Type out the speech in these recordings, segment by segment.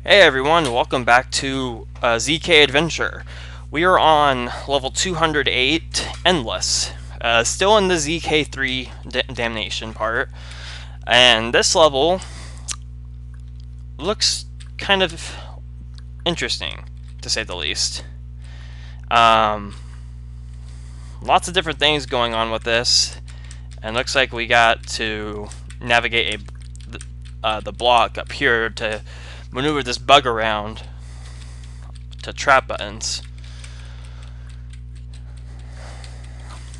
Hey everyone, welcome back to ZK Adventure. We are on level 208, Endless. Still in the ZK3 Damnation part. And this level looks kind of interesting, to say the least. Lots of different things going on with this. And looks like we got to navigate the block up here to maneuver this bug around to trap buttons.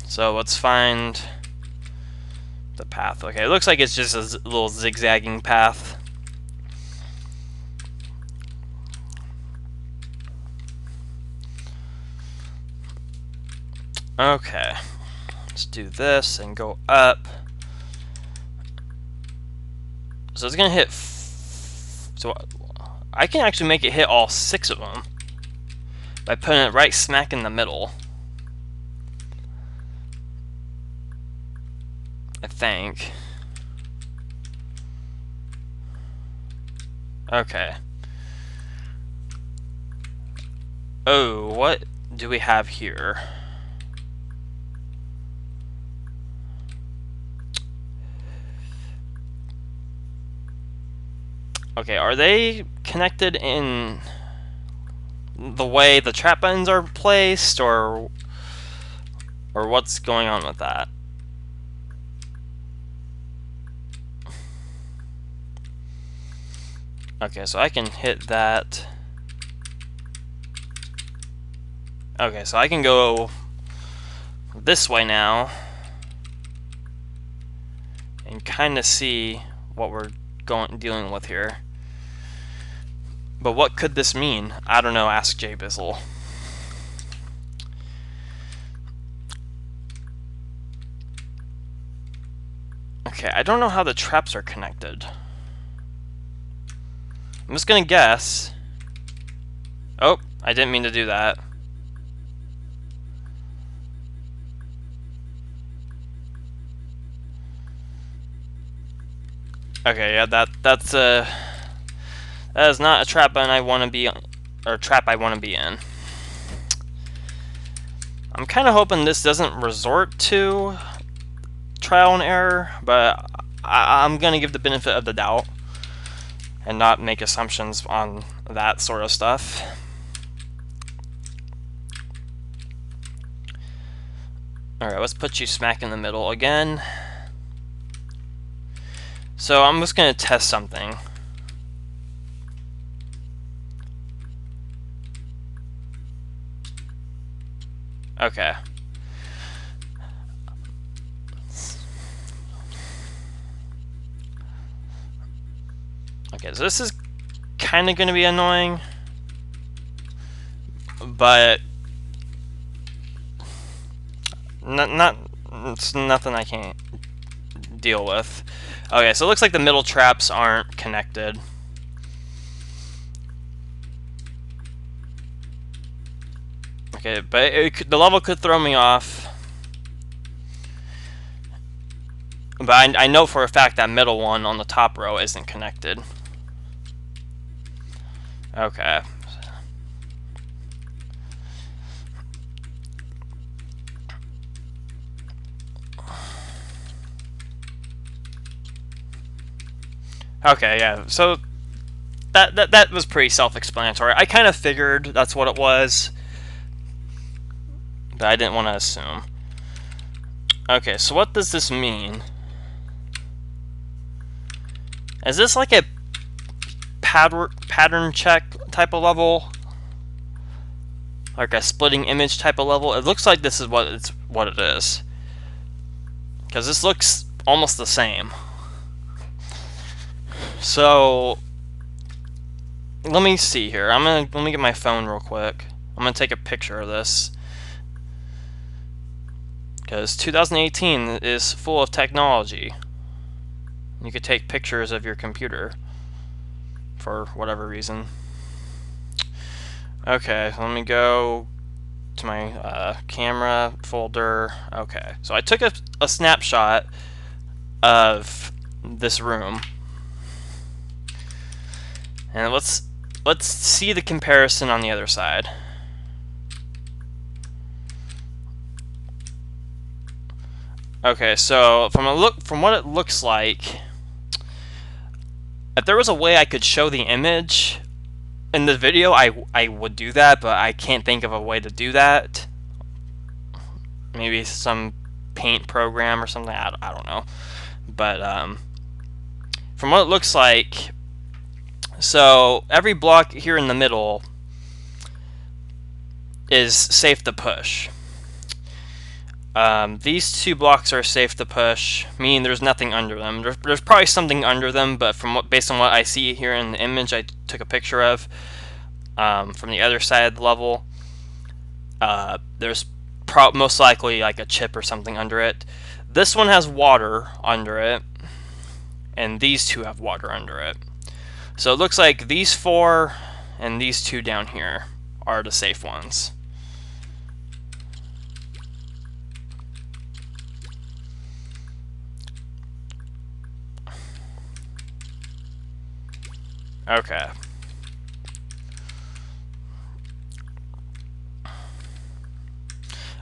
So let's find the path. Okay, it looks like it's just a little zigzagging path. Okay, let's do this and go up. So it's gonna hit. So I can actually make it hit all 6 of them by putting it right smack in the middle. I think. Okay. Oh, what do we have here? Okay, are they connected in the way the trap buttons are placed, or what's going on with that? Okay, so I can hit that. Okay, so I can go this way now and kind of see what we're dealing with here. But what could this mean? I don't know, ask Jay Bizzle. Okay, I don't know how the traps are connected. I'm just gonna guess. Oh, I didn't mean to do that. Okay, yeah, that is not a trap button I want to be, or trap I want to be in. I'm kind of hoping this doesn't resort to trial and error, but I'm gonna give the benefit of the doubt and not make assumptions on that sort of stuff. Alright, let's put you smack in the middle again. So I'm just gonna test something. Okay. Okay, so this is kind of going to be annoying, but it's nothing I can't deal with. Okay, so it looks like the middle traps aren't connected. Okay, but the level could throw me off. But I know for a fact that middle one on the top row isn't connected. Okay. Okay, yeah. So that was pretty self-explanatory. I kind of figured that's what it was, but I didn't want to assume. Okay, so what does this mean? Is this like a pattern check type of level, like a splitting image type of level? It looks like this is what it is, because this looks almost the same. So let me see here. Let me get my phone real quick. I'm gonna take a picture of this, because 2018 is full of technology. You could take pictures of your computer for whatever reason. Okay, so let me go to my camera folder. Okay, so I took a snapshot of this room, and let's let's see the comparison on the other side. Okay, so from what it looks like, if there was a way I could show the image in the video, I would do that, but I can't think of a way to do that. Maybe some paint program or something. I don't know. But from what it looks like, so every block here in the middle is safe to push. These two blocks are safe to push, meaning there's nothing under them. There's probably something under them, but based on what I see here in the image I took a picture of from the other side of the level, there's most likely like a chip or something under it. This one has water under it, and these two have water under it. So it looks like these four and these two down here are the safe ones. Okay.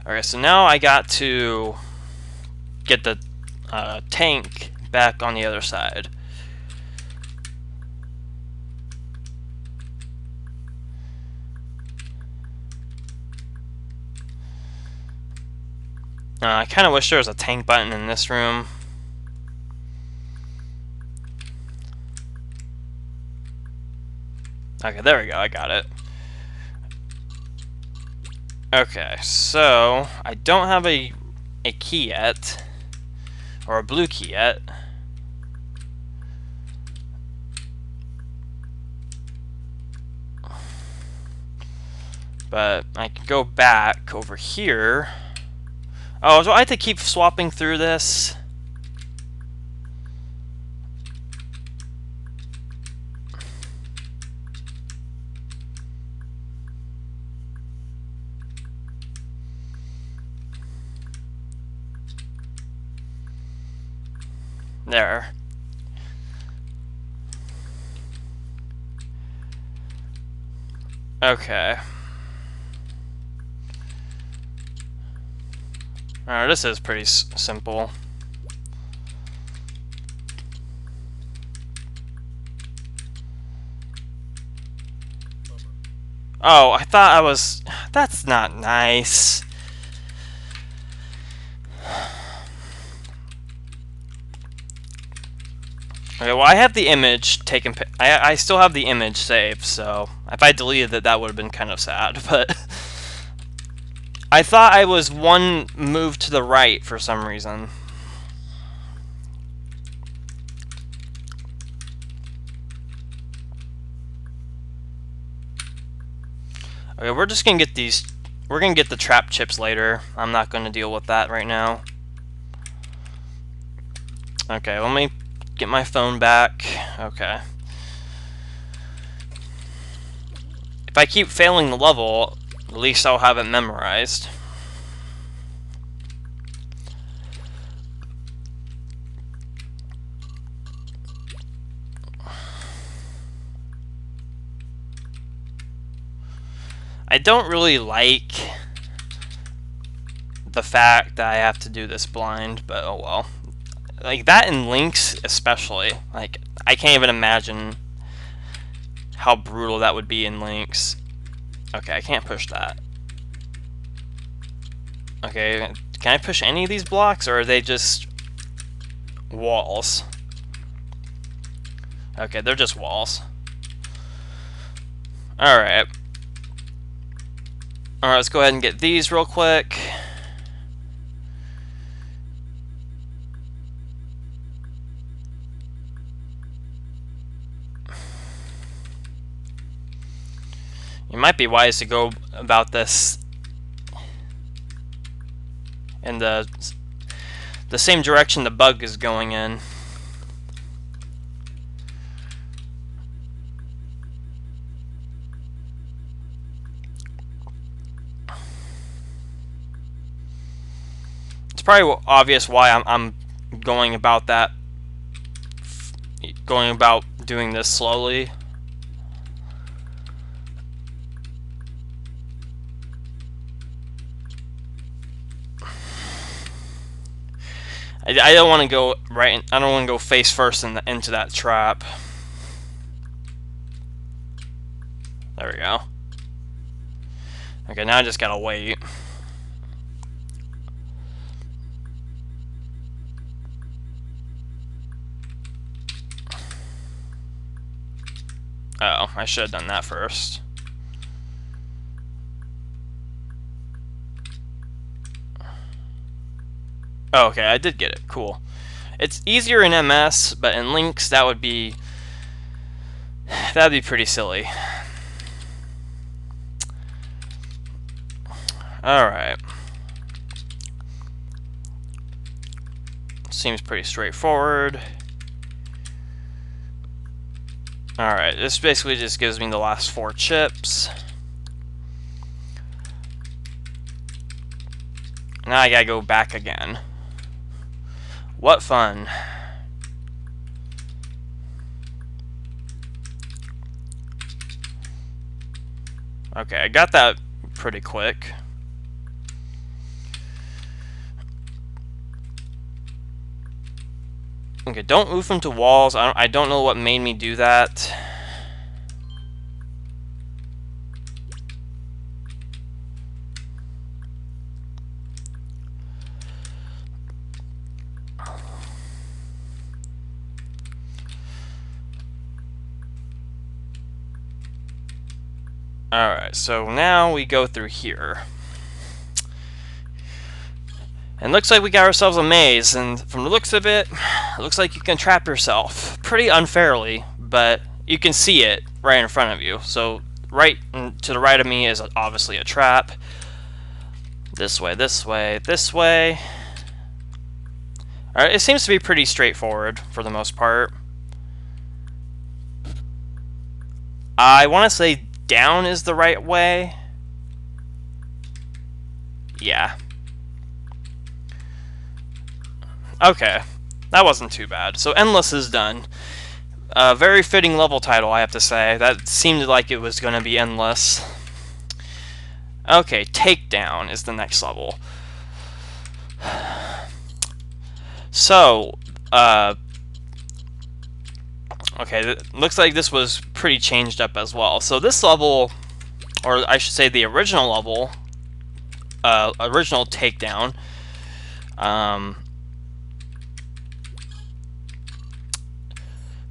Okay, so now I got to get the tank back on the other side. I kind of wish there was a tank button in this room. Okay, there we go, I got it. Okay, so I don't have a key yet, or a blue key yet. But I can go back over here. Oh, so I have to keep swapping through this. There. Okay. Alright, this is pretty simple. Oh, I thought I was... That's not nice. Okay, well, I have the image taken. I still have the image saved, so if I deleted it, that would have been kind of sad. But I thought I was one move to the right for some reason. Okay, we're just gonna get these. We're gonna get the trap chips later. I'm not gonna deal with that right now. Okay, let me get my phone back. Okay. If I keep failing the level, at least I'll have it memorized. I don't really like the fact that I have to do this blind, but oh well. Like that in Links especially. Like I can't even imagine how brutal that would be in Links. Okay, I can't push that. Okay, can I push any of these blocks, or are they just walls? Okay, they're just walls. Alright. Alright, let's go ahead and get these real quick. It might be wise to go about this in the same direction the bug is going in. It's probably obvious why I'm going about doing this slowly. I don't want to go I don't want to go face first into that trap. There we go. Okay, now I just gotta wait. Oh, I should have done that first. Oh, okay, I did get it. Cool. It's easier in MS, but in Lynx that'd be pretty silly. Alright. Seems pretty straightforward. Alright, this basically just gives me the last 4 chips. Now I gotta go back again. What fun. Okay, I got that pretty quick. Okay, don't move into walls. I don't know what made me do that. Alright, so now we go through here. And looks like we got ourselves a maze, and from the looks of it, it looks like you can trap yourself. Pretty unfairly, but you can see it right in front of you. So right to the right of me is obviously a trap. This way, this way, this way. Alright, it seems to be pretty straightforward for the most part. I want to say down is the right way. Yeah. Okay, that wasn't too bad. So Endless is done. Very fitting level title, I have to say. That seemed like it was going to be Endless. Okay, Takedown is the next level. So, okay, looks like this was pretty changed up as well. So this level, or I should say the original level, original Takedown,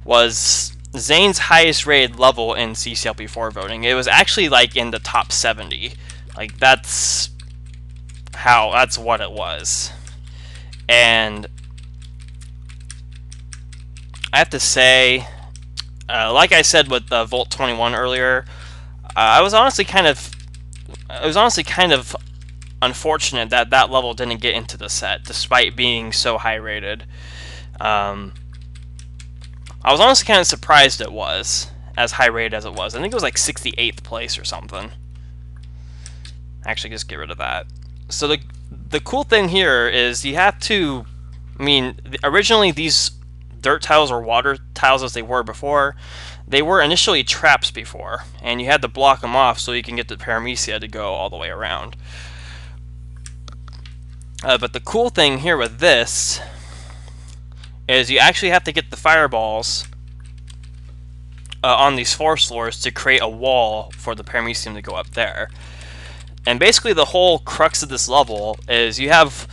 was Zane's highest rated level in CCLP4 voting. It was actually like in the top 70. Like that's what it was. And I have to say, like I said with Volt 21 earlier, it was honestly kind of unfortunate that that level didn't get into the set, despite being so high rated. I was honestly kind of surprised it was as high rated as it was. I think it was like 68th place or something. Actually, just get rid of that. So the cool thing here is you have to, I mean, originally these dirt tiles or water tiles as they were before, they were initially traps before, and you had to block them off so you can get the paramecia to go all the way around. But the cool thing here with this is you actually have to get the fireballs on these force floors to create a wall for the paramecium to go up there. And basically the whole crux of this level is you have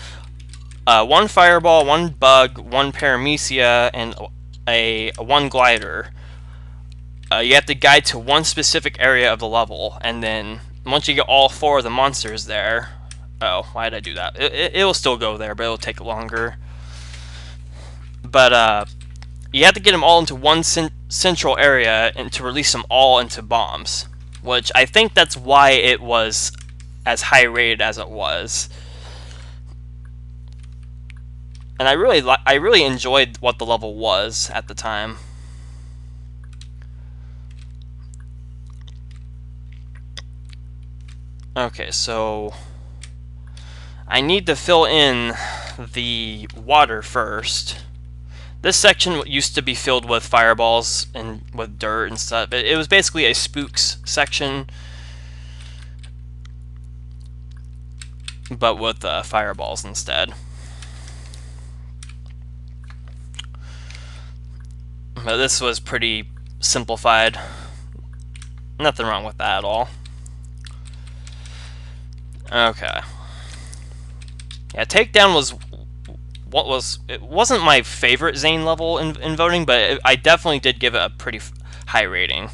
one fireball, one bug, one paramecia, and one glider. You have to guide to one specific area of the level, and then once you get all 4 of the monsters there, oh, why did I do that? It will still go there, but it'll take longer. But you have to get them all into one central area and to release them all into bombs, which I think that's why it was as high rated as it was. And I really enjoyed what the level was at the time. Okay, so I need to fill in the water first. This section used to be filled with fireballs and with dirt and stuff. It was basically a spooks section, but with fireballs instead. But this was pretty simplified. Nothing wrong with that at all. Okay. Yeah, Takedown was it wasn't my favorite Zane level in voting, but I definitely did give it a pretty high rating.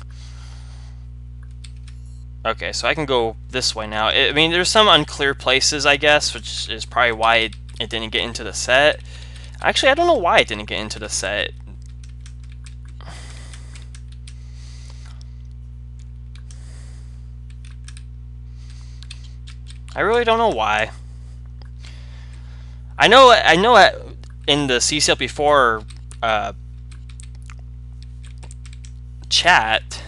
Okay, so I can go this way now. I mean, there's some unclear places, I guess, which is probably why it didn't get into the set. Actually, I don't know why it didn't get into the set. I really don't know why. I know in the CCLP4 chat,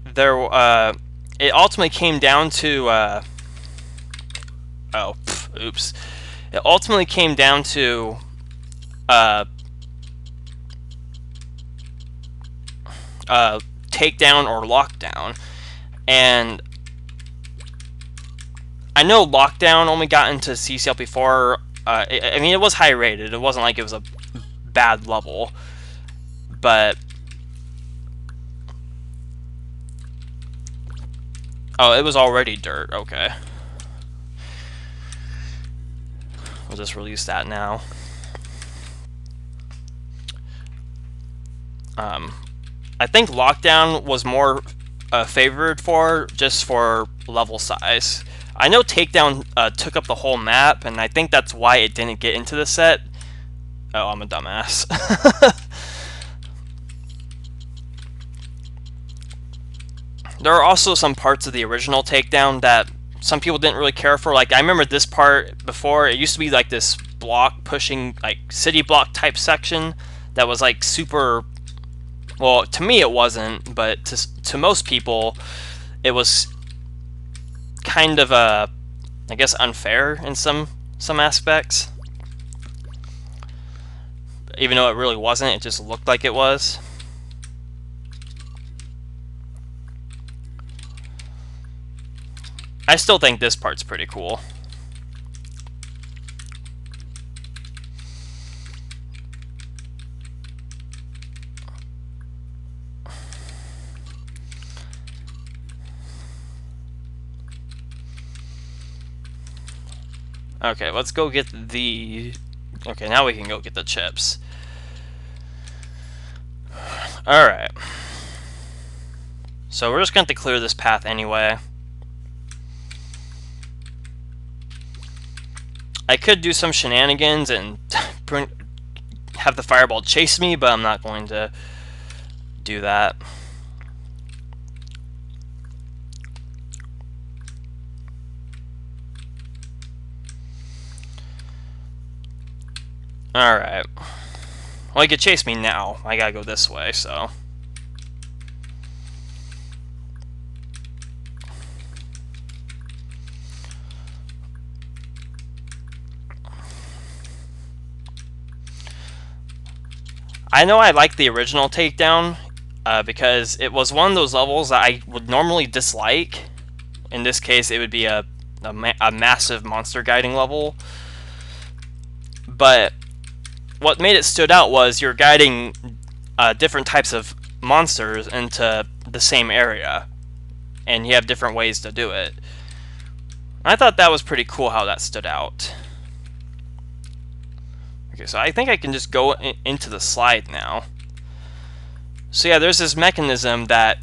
there it ultimately came down to oops. It ultimately came down to takedown or lockdown, and I know lockdown only got into CCLP4. I mean, it was high rated. It wasn't like it was a bad level, but oh, it was already dirt. Okay, we'll just release that now. I think lockdown was more favored for just for level size. I know Takedown took up the whole map, and I think that's why it didn't get into the set. Oh, I'm a dumbass. There are also some parts of the original Takedown that some people didn't really care for. Like, I remember this part before. It used to be like this block pushing, like, city block type section that was like super... Well, to me it wasn't, but to most people it was kind of I guess unfair in some aspects. Even though it really wasn't, it just looked like it was. I still think this part's pretty cool. Okay, let's go get the... Okay, now we can go get the chips. Alright. So we're just going to have to clear this path anyway. I could do some shenanigans and have the fireball chase me, but I'm not going to do that. Alright. Well, he could chase me now. I gotta go this way, so... I know I like the original Takedown, because it was one of those levels that I would normally dislike. In this case, it would be a massive monster guiding level. But what made it stood out was you're guiding different types of monsters into the same area, and you have different ways to do it. I thought that was pretty cool how that stood out. Okay, so I think I can just go into the slide now. So yeah, there's this mechanism that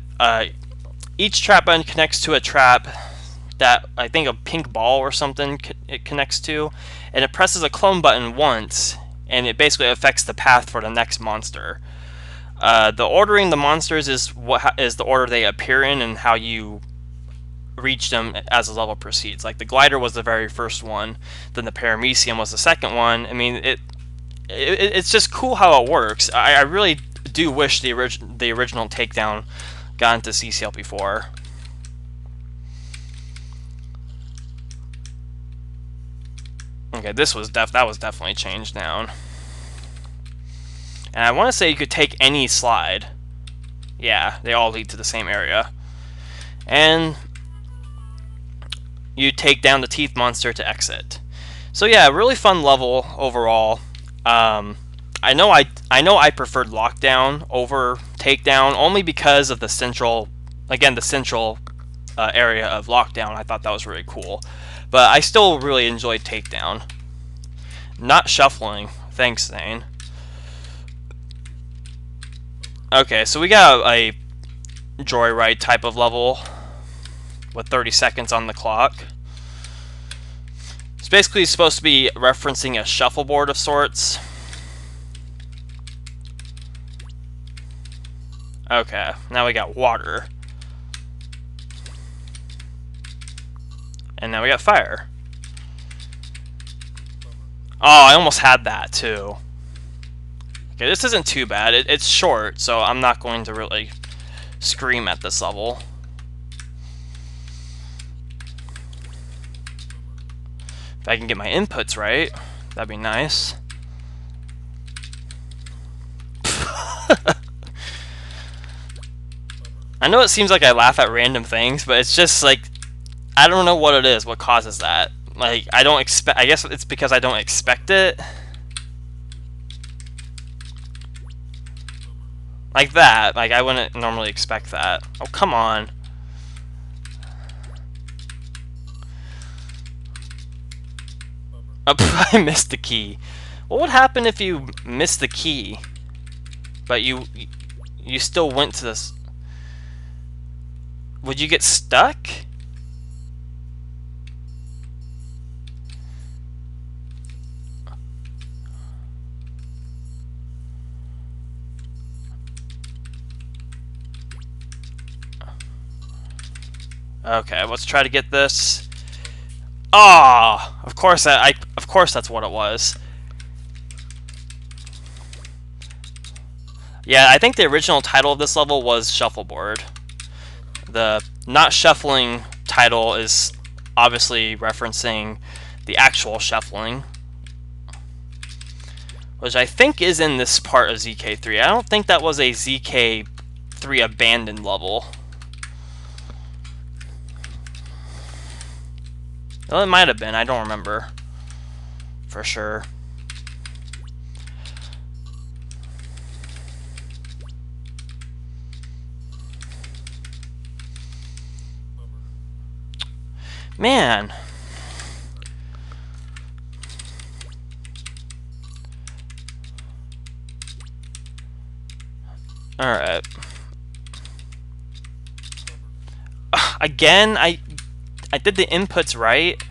each trap button connects to a trap that I think a pink ball or something it connects to, and it presses a clone button once, and it basically affects the path for the next monster. The ordering the monsters is the order they appear in and how you reach them as the level proceeds. Like the glider was the very first one, then the paramecium was the second one. I mean, it's just cool how it works. I really do wish the original Takedown got into CCLP4. Okay, that was definitely changed down. And I want to say you could take any slide. Yeah, they all lead to the same area. And you take down the teeth monster to exit. So yeah, really fun level overall. I know I preferred Lockdown over Takedown only because of the central, again, the central area of Lockdown. I thought that was really cool, but I still really enjoyed Takedown. Not shuffling. Thanks, Zane. Okay, so we got a joyride type of level with 30 seconds on the clock. It's basically supposed to be referencing a shuffleboard of sorts. Okay, now we got water. And now we got fire. Oh, I almost had that too. Okay, this isn't too bad. It's short, so I'm not going to really scream at this level. If I can get my inputs right, that'd be nice. I know it seems like I laugh at random things, but it's just like, I don't know what it is, what causes that. Like, I don't expect, I guess it's because I don't expect it. Like that, like I wouldn't normally expect that. Oh, come on. Oh, I missed the key. What would happen if you missed the key, but you still went to this? Would you get stuck? Okay, let's try to get this. Ah, oh, of course of course that's what it was. Yeah, I think the original title of this level was Shuffleboard. The not shuffling title is obviously referencing the actual shuffling, which I think is in this part of ZK3. I don't think that was a ZK3 abandoned level. Well, it might have been. I don't remember for sure. Man. Alright. Again, I did the inputs right.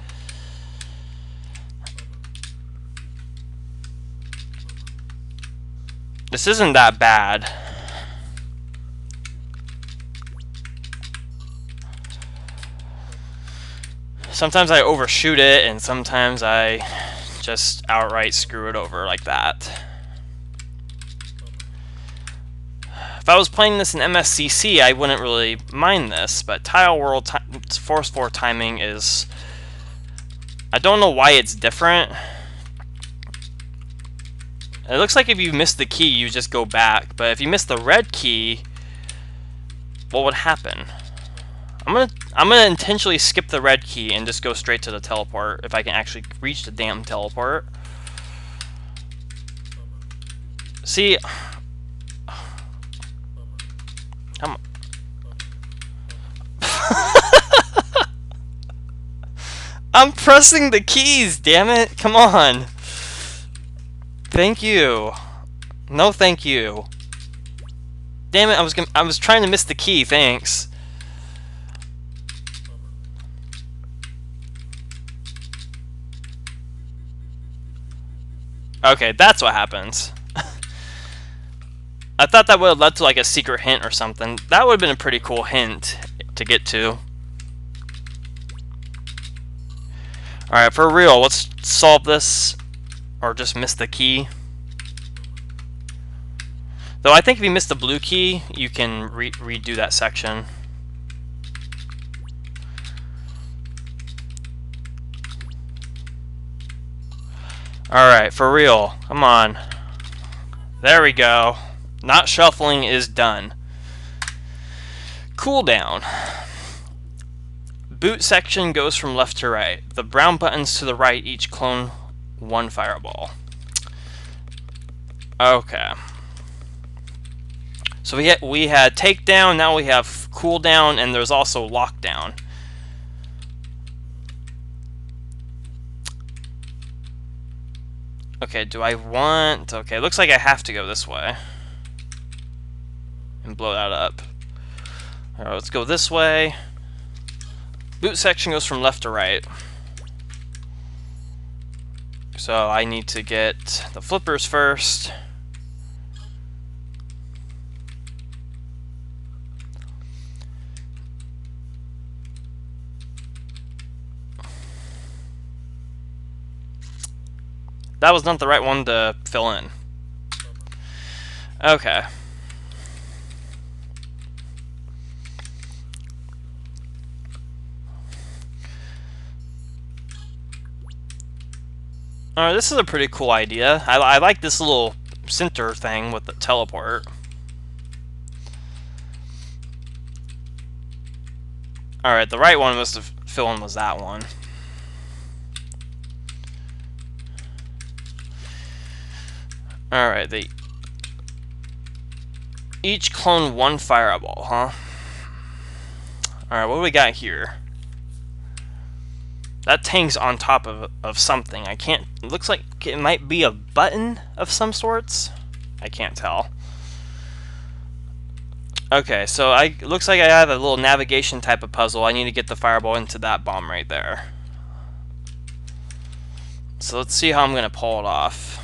This isn't that bad. Sometimes I overshoot it, and sometimes I just outright screw it over like that. If I was playing this in MSCC, I wouldn't really mind this, but Tile World Force 4 timing is... I don't know why it's different. It looks like if you miss the key, you just go back, but if you miss the red key, what would happen? I'm gonna intentionally skip the red key and just go straight to the teleport if I can actually reach the damn teleport. See, I'm pressing the keys, damn it! Come on. Thank you. No, thank you. Damn it! I was trying to miss the key. Thanks. Okay, that's what happens. I thought that would have led to like a secret hint or something. That would have been a pretty cool hint to get to. Alright, for real, let's solve this. Or just miss the key. Though I think if you miss the blue key, you can redo that section. Alright, for real. Come on. There we go. Not shuffling is done. Cooldown. Boot section goes from left to right. The brown buttons to the right each clone one fireball. Okay. So we had Takedown, now we have Cooldown, and there's also Lockdown. Okay, do I want... Okay, looks like I have to go this way. And blow that up. Alright, let's go this way. Boot section goes from left to right. So I need to get the flippers first. That was not the right one to fill in. Okay. Alright, this is a pretty cool idea. I like this little center thing with the teleport. Alright, the right one was to fill in was that one. Alright, they each clone one fireball, huh? Alright, what do we got here? That tank's on top of something. I can't... It looks like it might be a button of some sorts. I can't tell. Okay, so it looks like I have a little navigation type of puzzle. I need to get the fireball into that bomb right there. So let's see how I'm going to pull it off.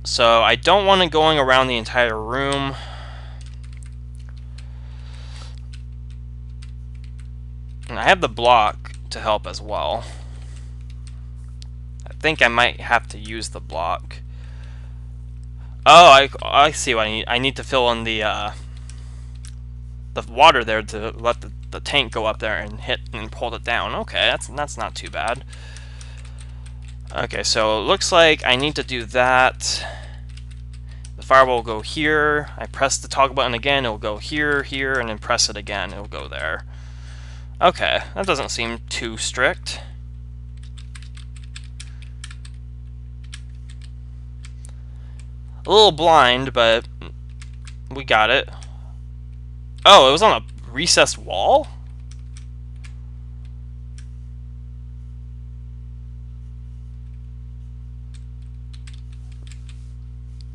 So I don't want it going around the entire room. And I have the block to help as well. I think I might have to use the block. Oh, I see what I need. I need to fill in the water there to let the tank go up there and hit and pull it down. Okay, that's not too bad. Okay, so it looks like I need to do that. The fireball will go here. I press the toggle button again, it will go here, here, and then press it again, it will go there. Okay, that doesn't seem too strict. A little blind, but we got it. Oh, it was on a recessed wall?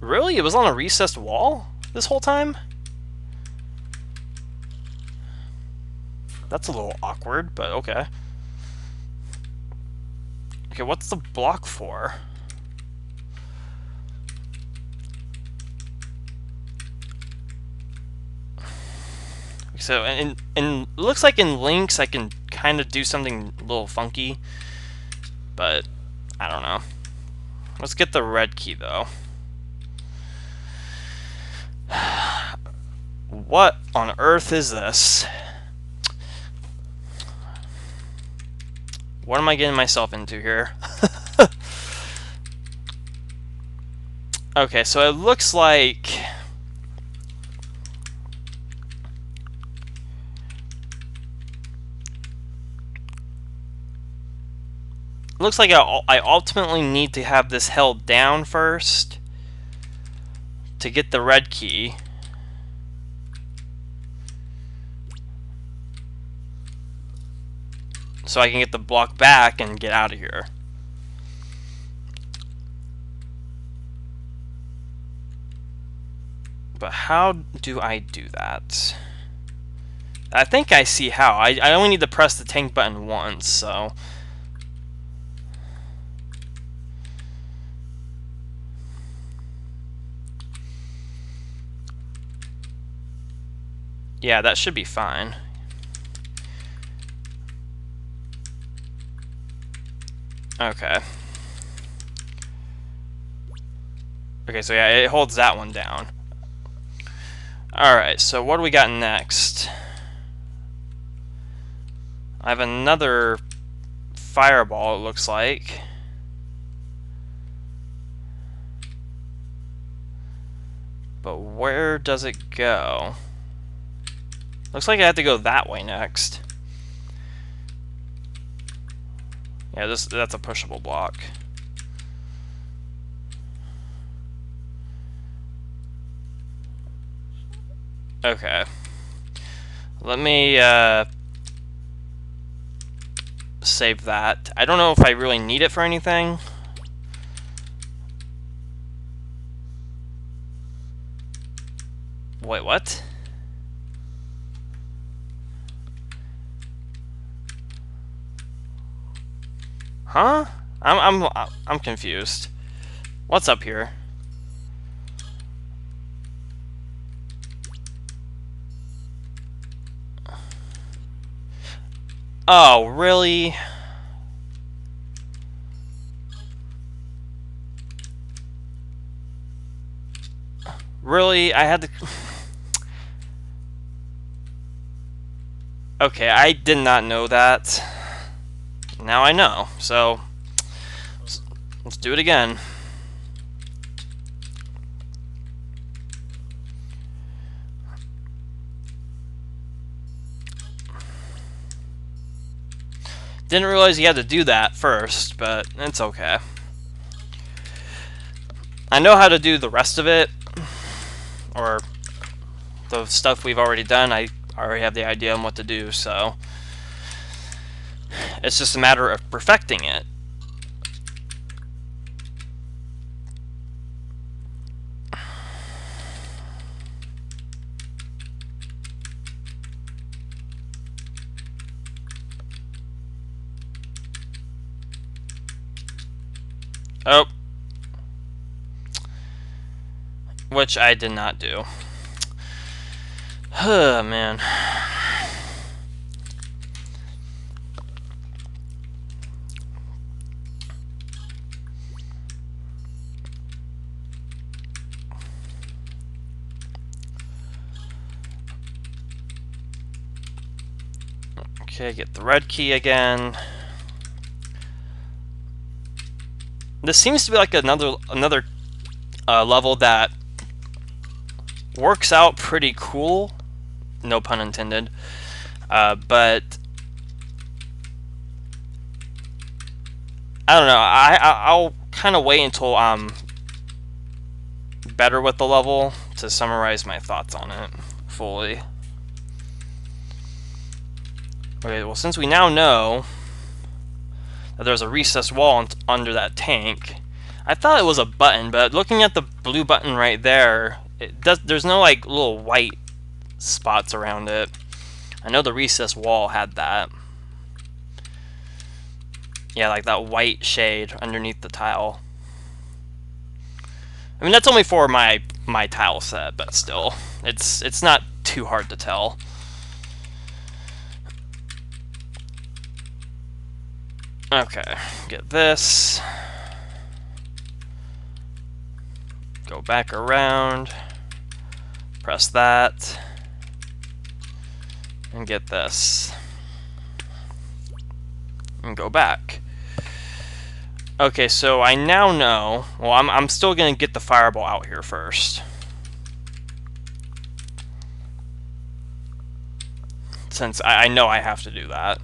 Really? It was on a recessed wall this whole time? That's a little awkward, but okay. Okay, what's the block for? So, and it looks like in links I can kind of do something a little funky, but I don't know. Let's get the red key though. What on earth is this? What am I getting myself into here? Okay, so it looks like I ultimately need to have this held down first to get the red key. So I can get the block back and get out of here. But how do I do that? I think I see how. I only need to press the tank button once, so... Yeah, that should be fine. Okay. Okay, so yeah, it holds that one down. Alright, so what do we got next? I have another fireball, it looks like. But where does it go? Looks like I have to go that way next. Yeah, that's a pushable block. Okay. Let me save that. I don't know if I really need it for anything. Wait, what? Huh? I'm confused. What's up here? Oh, really? Really? I had to... Okay, I did not know that. Now I know, so... Let's do it again. Didn't realize you had to do that first, but it's okay. I know how to do the rest of it, or the stuff we've already done. I already have the idea on what to do, so it's just a matter of perfecting it. Oh. Which I did not do. Oh, man. Okay, get the red key again. This seems to be like another level that works out pretty cool. No pun intended. But I don't know. I'll kind of wait until I'm better with the level to summarize my thoughts on it fully. Okay, well, since we now know that there's a recessed wall under that tank, I thought it was a button, but looking at the blue button right there, there's no like little white spots around it. I know the recessed wall had that. Yeah, like that white shade underneath the tile. I mean, that's only for my tile set, but still, it's not too hard to tell. Okay, get this. Go back around. Press that. And get this. And go back. Okay, so I now know... Well, I'm still going to get the fireball out here first. Since I know I have to do that.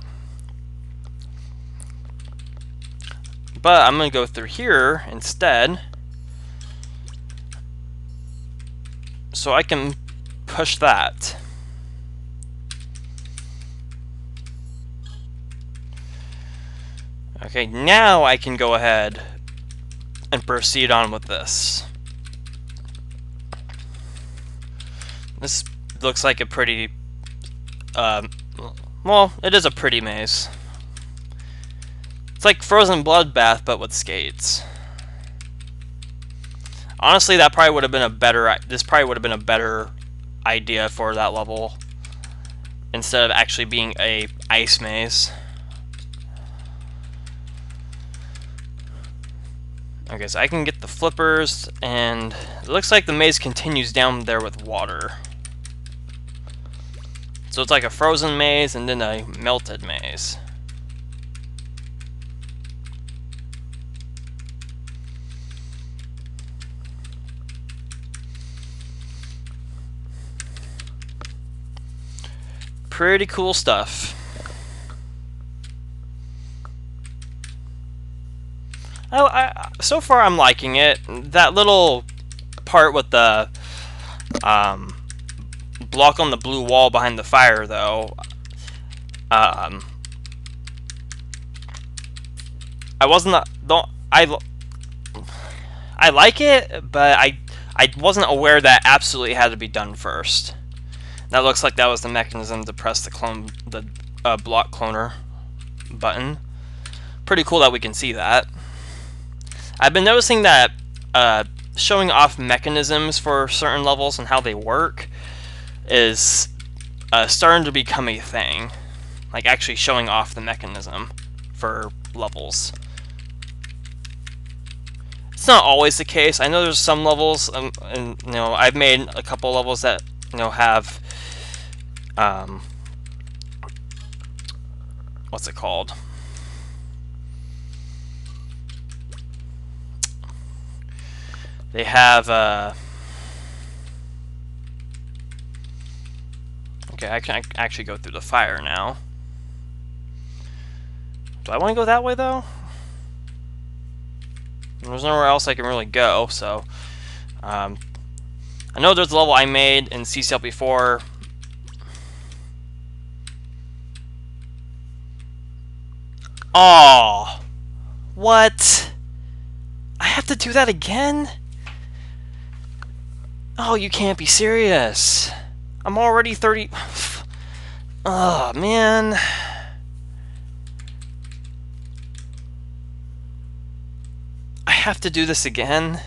But I'm going to go through here instead. So I can push that. Okay, now I can go ahead and proceed on with this. This looks like a pretty, well, it is a pretty maze. It's like Frozen Bloodbath, but with skates. Honestly, that probably would have been a better, this probably would have been a better idea for that level, instead of actually being a ice maze. Okay, so I can get the flippers, and it looks like the maze continues down there with water. So it's like a frozen maze and then a melted maze. Pretty cool stuff. So far I'm liking it. That little part with the block on the blue wall behind the fire, though, I wasn't don't I like it, but I wasn't aware that absolutely had to be done first. That looks like that was the mechanism to press the block cloner button. Pretty cool that we can see that. I've been noticing that showing off mechanisms for certain levels and how they work is starting to become a thing. Like actually showing off the mechanism for levels. It's not always the case. I know there's some levels, and you know, I've made a couple levels that, you know, have what's it called? They have okay, I can actually go through the fire now. Do I want to go that way though? There's nowhere else I can really go, so I know there's a level I made in CCL before. Oh, what? I have to do that again? Oh, you can't be serious. I'm already 30. Oh, man. I have to do this again?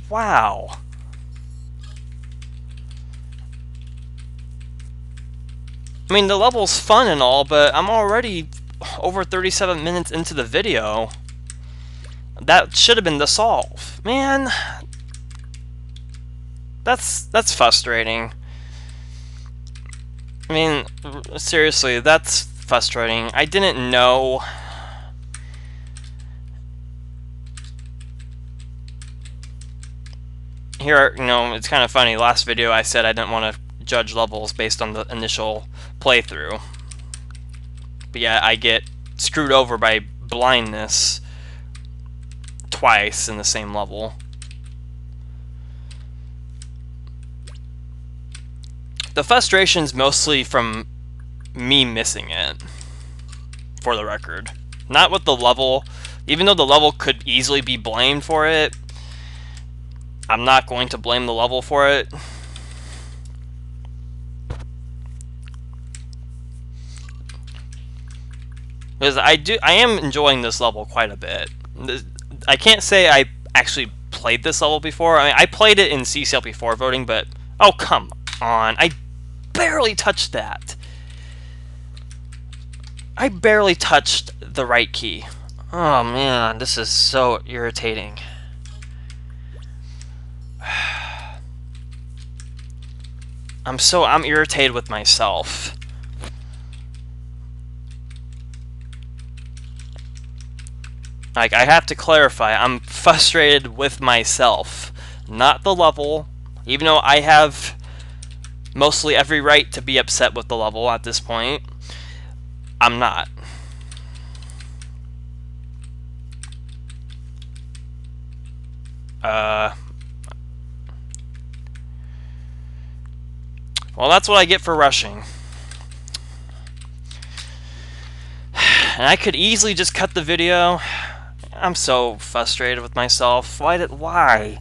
Wow. I mean, the level's fun and all, but I'm already over 37 minutes into the video. That should have been the solve. Man, that's frustrating. I mean, seriously, that's frustrating. I didn't know. Here, you know, it's kind of funny. Last video I said I didn't want to judge levels based on the initial playthrough. But yeah, I get screwed over by blindness twice in the same level. The frustration's mostly from me missing it, for the record. Not with the level. Even though the level could easily be blamed for it, I'm not going to blame the level for it. Because I am enjoying this level quite a bit. I can't say I actually played this level before. I mean, I played it in CCL before voting, but oh, come on. I barely touched that. I barely touched the right key. Oh man, this is so irritating. I'm irritated with myself. Like, I have to clarify, I'm frustrated with myself, not the level, even though I have mostly every right to be upset with the level at this point. I'm not. Well, that's what I get for rushing. And I could easily just cut the video. I'm so frustrated with myself. Why?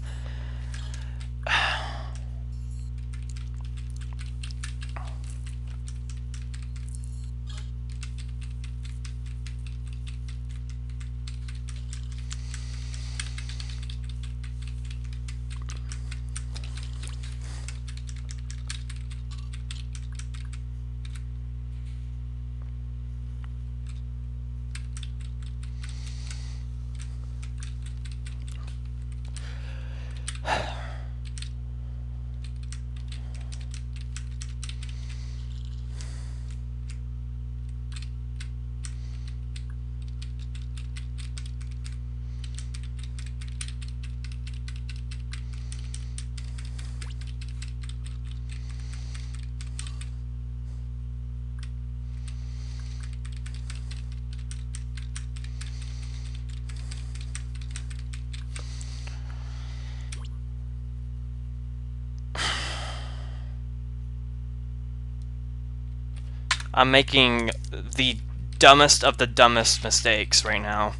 I'm making the dumbest of the dumbest mistakes right now.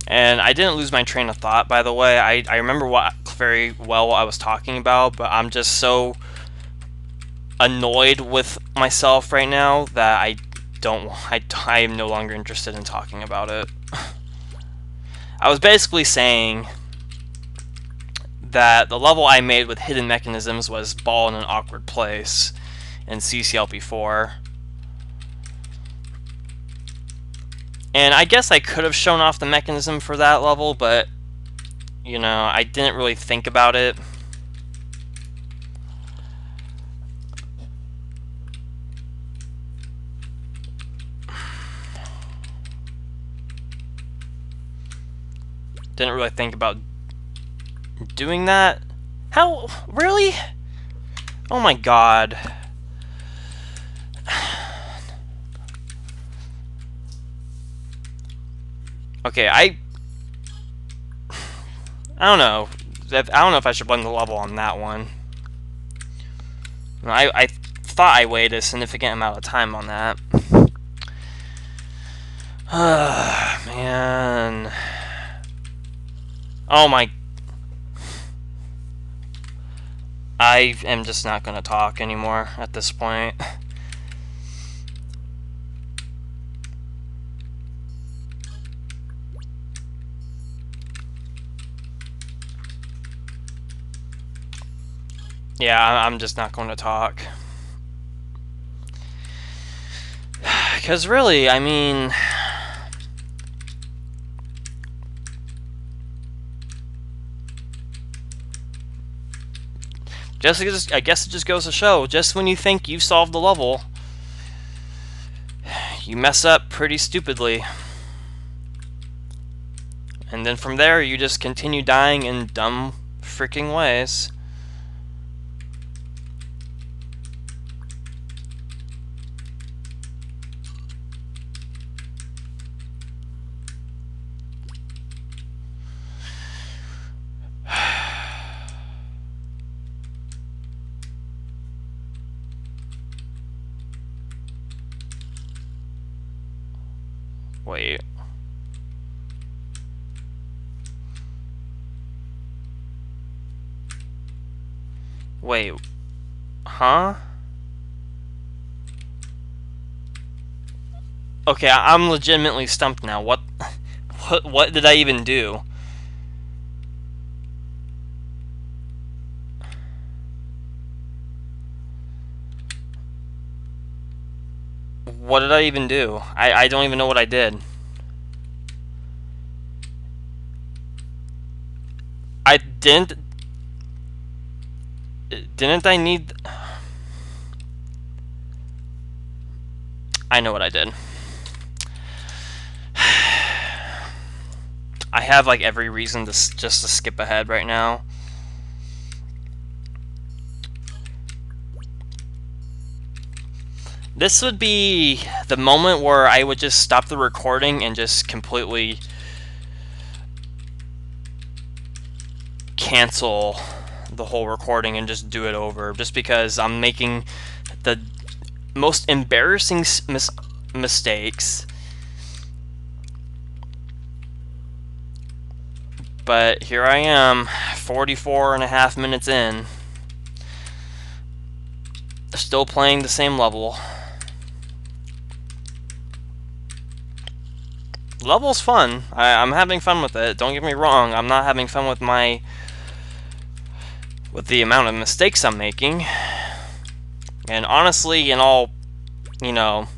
And I didn't lose my train of thought, by the way. I remember what very well I was talking about, but I'm just so annoyed with myself right now that I am no longer interested in talking about it. I was basically saying that the level I made with hidden mechanisms was ball in an awkward place in CCLP4. And I guess I could have shown off the mechanism for that level, but, you know, I didn't really think about it. Didn't really think about doing that. How? Really? Oh my god. Okay, I don't know. I don't know if I should blame the level on that one. I thought I waited a significant amount of time on that. Man. Oh my. I am just not going to talk anymore at this point. Yeah, I'm just not going to talk. Because really, I mean... I guess it just goes to show, just when you think you've solved the level, you mess up pretty stupidly. And then from there, you just continue dying in dumb freaking ways. Wait. Wait. Huh? Okay, I'm legitimately stumped now. What did I even do? What did I even do? I don't even know what I did. I didn't I need... I know what I did. I have like every reason to just to skip ahead right now. This would be the moment where I would just stop the recording and just completely cancel the whole recording and just do it over, just because I'm making the most embarrassing mistakes. But here I am, 44.5 minutes in, still playing the same level. Level's fun. I'm having fun with it. Don't get me wrong. I'm not having fun with the amount of mistakes I'm making. And honestly, in all, you know,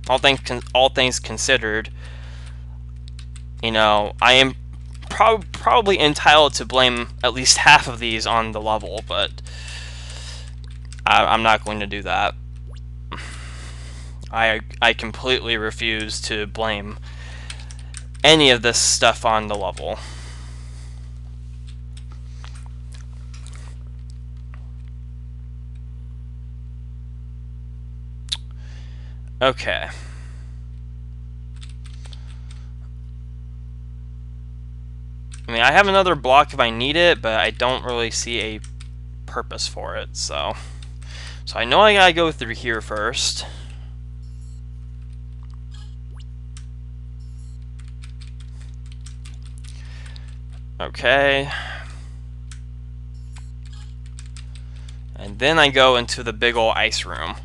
all things considered, you know, I am probably entitled to blame at least half of these on the level, but I'm not going to do that. I completely refuse to blame any of this stuff on the level. Okay. mean, I have another block if I need it, but I don't really see a purpose for it, so I know I gotta go through here first. Okay. And then I go into the big ol' ice room.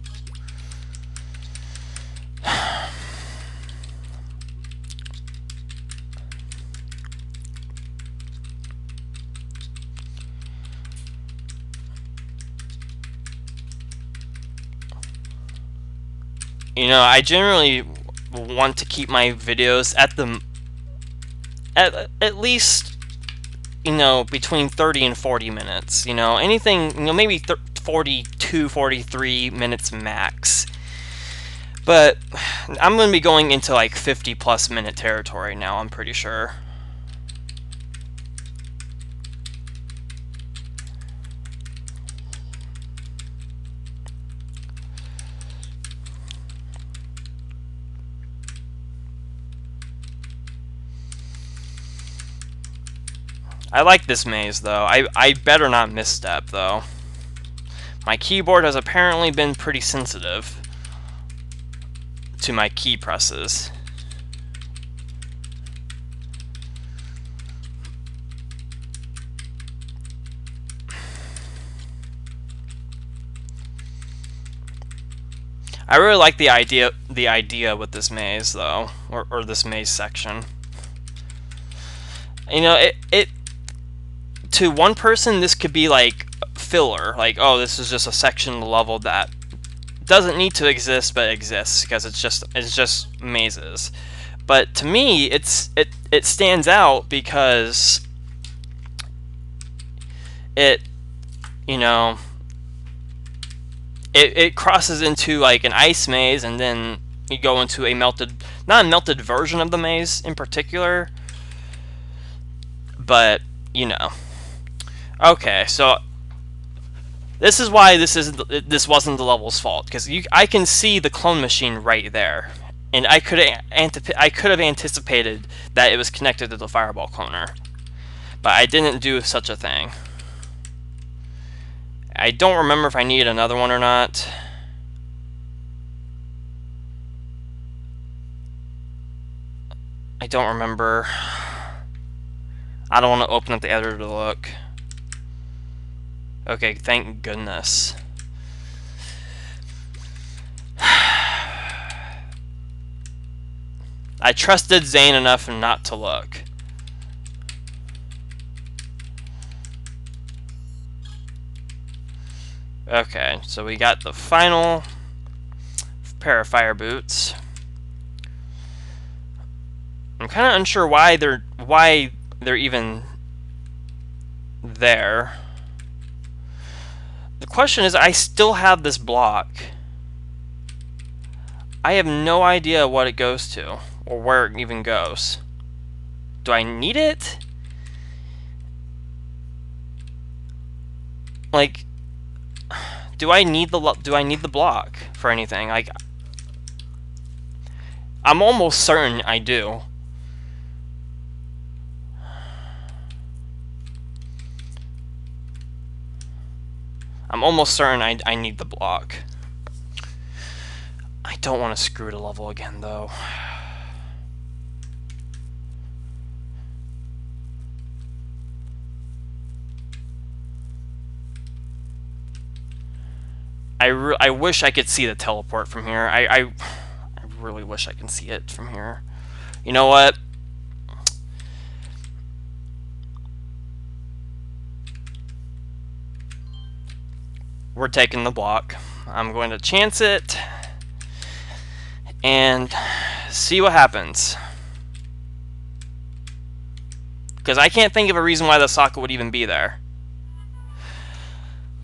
You know, I generally want to keep my videos at least, you know, between 30 and 40 minutes. You know, anything, you know, maybe 42, 43 minutes max. But I'm going to be going into like 50+ minute territory now, I'm pretty sure. I like this maze, though. I better not misstep, though. My keyboard has apparently been pretty sensitive to my key presses. I really like the idea with this maze, though, or this maze section. You know, it to one person, this could be like filler, like, oh, this is just a section of the level that doesn't need to exist but exists because it's just mazes. But to me, it stands out because it, you know, it crosses into like an ice maze, and then you go into a not a melted version of the maze in particular, but you know. Okay, so this is why this wasn't the level's fault, because I can see the clone machine right there, and I could have anticipated that it was connected to the fireball cloner, but I didn't do such a thing. I don't remember if I need another one or not. I don't remember. I don't want to open up the editor to look. Okay, thank goodness. I trusted Zane enough not to look. Okay, so we got the final pair of fire boots. I'm kind of unsure why they're even there. The question is, I still have this block. I have no idea what it goes to, or where it even goes. Do I need it? Like, do I need the block for anything? Like, I'm almost certain I do. I'm almost certain I need the block. I don't want to screw the level again, though. I wish I could see the teleport from here. I really wish I can see it from here. You know what? We're taking the block. I'm going to chance it and see what happens. Because I can't think of a reason why the socket would even be there.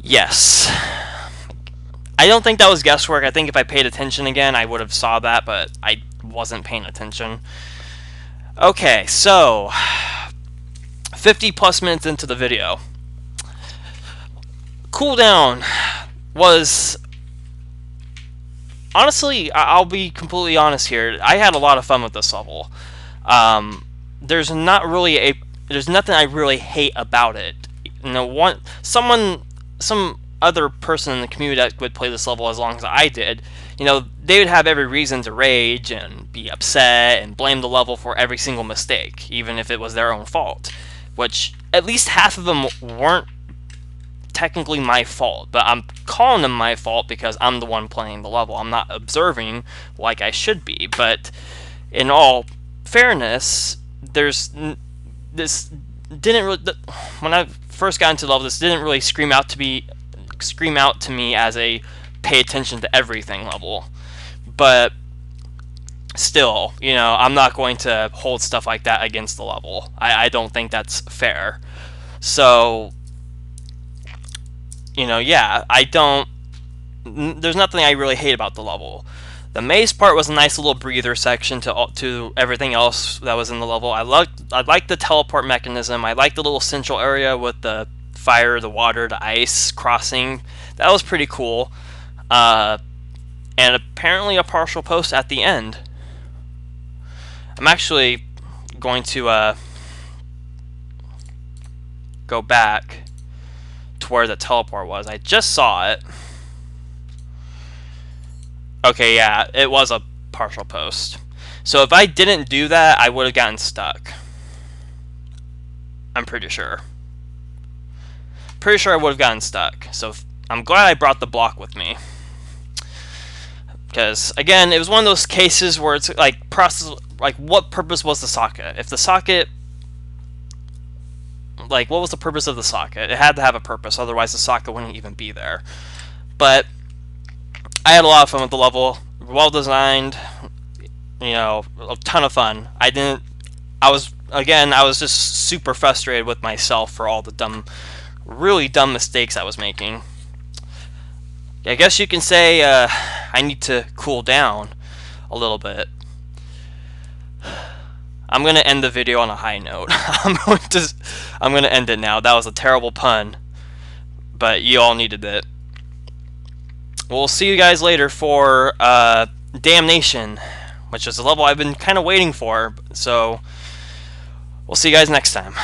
Yes. I don't think that was guesswork. I think if I paid attention again, I would have saw that, but I wasn't paying attention. Okay, so 50+ minutes into the video. Cooldown was, honestly, I'll be completely honest here, I had a lot of fun with this level. There's not really there's nothing I really hate about it. You know, some other person in the community that would play this level as long as I did, you know, they would have every reason to rage and be upset and blame the level for every single mistake, even if it was their own fault. Which, at least half of them weren't technically my fault, but I'm calling them my fault because I'm the one playing the level. I'm not observing like I should be. But in all fairness, this didn't really, when I first got into the level, this didn't really scream out to me as a pay attention to everything level. But still, you know, I'm not going to hold stuff like that against the level. I don't think that's fair. So, you know, yeah, there's nothing I really hate about the level. The maze part was a nice little breather section to everything else that was in the level. I liked the teleport mechanism. I liked the little central area with the fire, the water, the ice crossing. That was pretty cool. And apparently a partial post at the end. I'm actually going to go back to where the teleport was. I just saw it. Okay, yeah, it was a partial post. So if I didn't do that, I would have gotten stuck. I'm pretty sure. Pretty sure I would have gotten stuck. So I'm glad I brought the block with me. Because, again, it was one of those cases where it's like, what purpose was the socket? If the socket, like, what was the purpose of the socket? It had to have a purpose, otherwise the socket wouldn't even be there. But I had a lot of fun with the level. Well designed, you know, a ton of fun. I was just super frustrated with myself for all the really dumb mistakes I was making. I guess you can say I need to cool down a little bit. I'm gonna end the video on a high note. I'm gonna end it now. That was a terrible pun, but you all needed it. We'll see you guys later for Damnation, which is a level I've been kind of waiting for. So we'll see you guys next time.